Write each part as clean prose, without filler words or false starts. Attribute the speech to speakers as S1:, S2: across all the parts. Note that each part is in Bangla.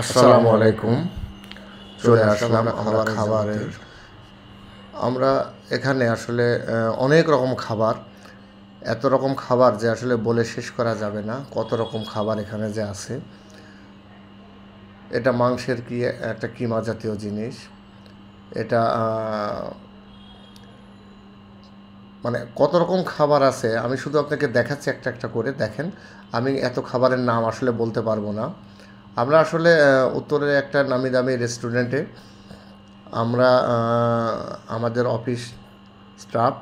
S1: আসসালামু আলাইকুম। চলে আসলাম আমরা খাবারের। আমরা এখানে আসলে অনেক রকম খাবার, এত রকম খাবার যে আসলে বলে শেষ করা যাবে না, কত রকম খাবার এখানে যে আছে। এটা মাংসের কি একটা কিমা জাতীয় জিনিস। এটা মানে কত রকম খাবার আছে, আমি শুধু আপনাকে দেখাচ্ছি একটা একটা করে। দেখেন, আমি এত খাবারের নাম আসলে বলতে পারবো না। আমরা আসলে উত্তরের একটা নামি দামি রেস্টুরেন্টে আমরা আমাদের অফিস স্টাফ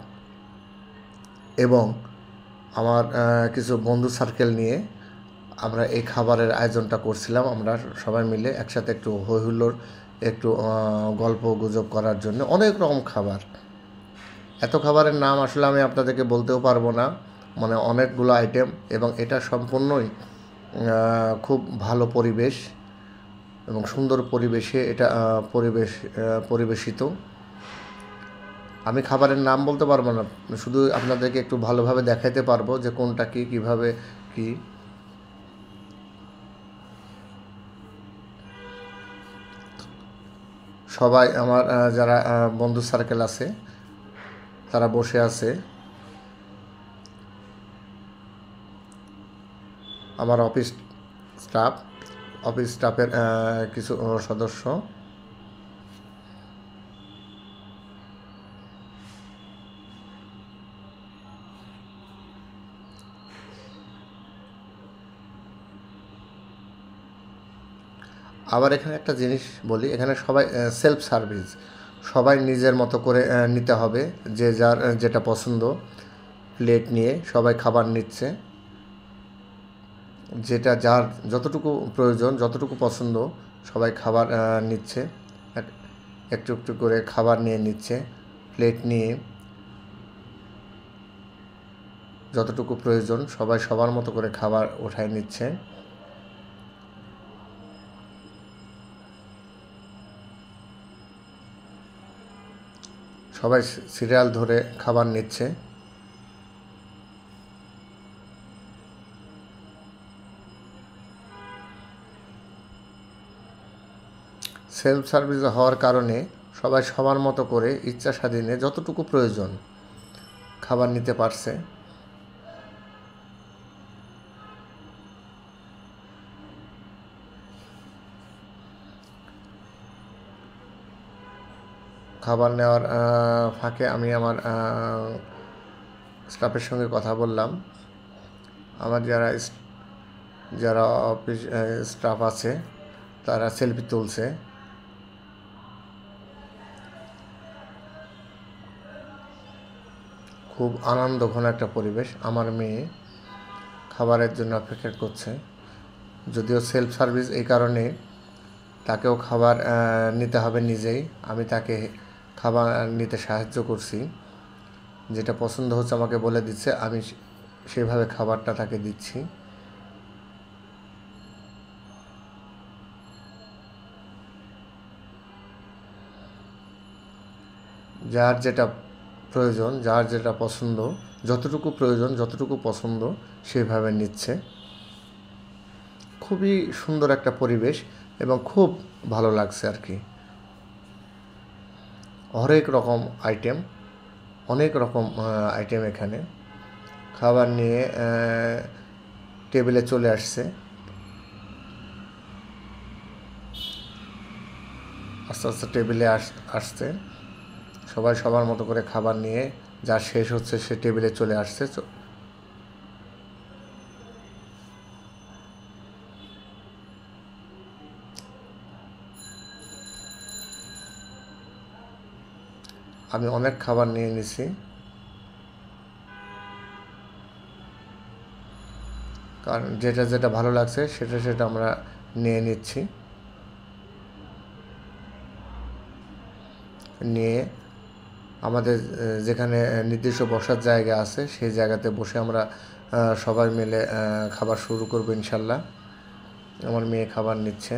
S1: এবং আমার কিছু বন্ধু সার্কেল নিয়ে আমরা এই খাবারের আয়োজনটা করছিলাম। আমরা সবাই মিলে একসাথে একটু হই হুল্লোড়, একটু গল্প গুজব করার জন্য। অনেক রকম খাবার, এত খাবারের নাম আসলে আমি আপনাদেরকে বলতেও পারবো না। মানে অনেকগুলো আইটেম, এবং এটা সম্পূর্ণই খুব ভালো পরিবেশ এবং সুন্দর পরিবেশে এটা পরিবেশিত। আমি খাবারের নাম বলতে পারবো না, শুধু আপনাদেরকে একটু ভালোভাবে দেখাইতে পারবো যে কোনটা কী, কীভাবে কী। সবাই আমার যারা বন্ধু সার্কেল আছে তারা বসে আছে। আমার অফিস স্টাফের কিছু সদস্য। আবার এখানে একটা জিনিস বলি, এখানে সবাই সেলফ সার্ভিস, সবাই নিজের মতো করে নিতে হবে, যে যার যেটা পছন্দ প্লেট নিয়ে সবাই খাবার নিচ্ছে। যেটা যার যতটুকু প্রয়োজন, যতটুকু পছন্দ, সবাই খাবার নিচ্ছে। একটু একটু করে খাবার নিয়ে নিচ্ছে প্লেট নিয়ে। যতটুকু প্রয়োজন সবাই সবার মতো করে খাবার ওঠায় নিচ্ছে। সবাই সিরিয়াল ধরে খাবার নিচ্ছে। সেলফ সার্ভিস হওয়ার কারণে সবাই সবার মতো করে ইচ্ছা স্বাধীনে যতটুকু প্রয়োজন খাবার নিতে পারছে। খাবার নেওয়ার ফাঁকে আমি আমার স্টাফের সঙ্গে কথা বললাম। আমার যারা অফিস স্টাফ আছে তারা সেলফি তুলছে। খুব আনন্দঘন একটা পরিবেশ। আমার মেয়ে খাবারের জন্য অপেক্ষা করছে। যদিও সেলফ সার্ভিস, এই কারণে তাকেও খাবার নিতে হবে নিজেই। আমি তাকে খাবার নিতে সাহায্য করছি। যেটা পছন্দ হচ্ছে আমাকে বলে দিচ্ছে, আমি সেভাবে খাবারটা তাকে দিচ্ছি। যার যেটা প্রয়োজন, যার যেটা পছন্দ, যতটুকু প্রয়োজন, যতটুকু পছন্দ সেভাবে নিচ্ছে। খুবই সুন্দর একটা পরিবেশ এবং খুব ভালো লাগছে আর কি। হরেক রকম আইটেম, অনেক রকম আইটেম এখানে। খাবার নিয়ে টেবিলে চলে আসছে। আস্তে আস্তে টেবিলে আসছে। সবাই সবার মতো করে খাবার নিয়ে, যা শেষ হচ্ছে সে টেবিলে চলে আসছে। আমি অনেক খাবার নিয়ে নিছি, কারণ যেটা যেটা ভালো লাগছে সেটা সেটা আমরা নিয়ে নিচ্ছি। নিয়ে আমাদের যেখানে নির্দিষ্ট বসার জায়গা আছে সেই জায়গাতে বসে আমরা সবাই মিলে খাবার শুরু করবো ইনশাল্লাহ। আমার মেয়ে খাবার নিচ্ছে।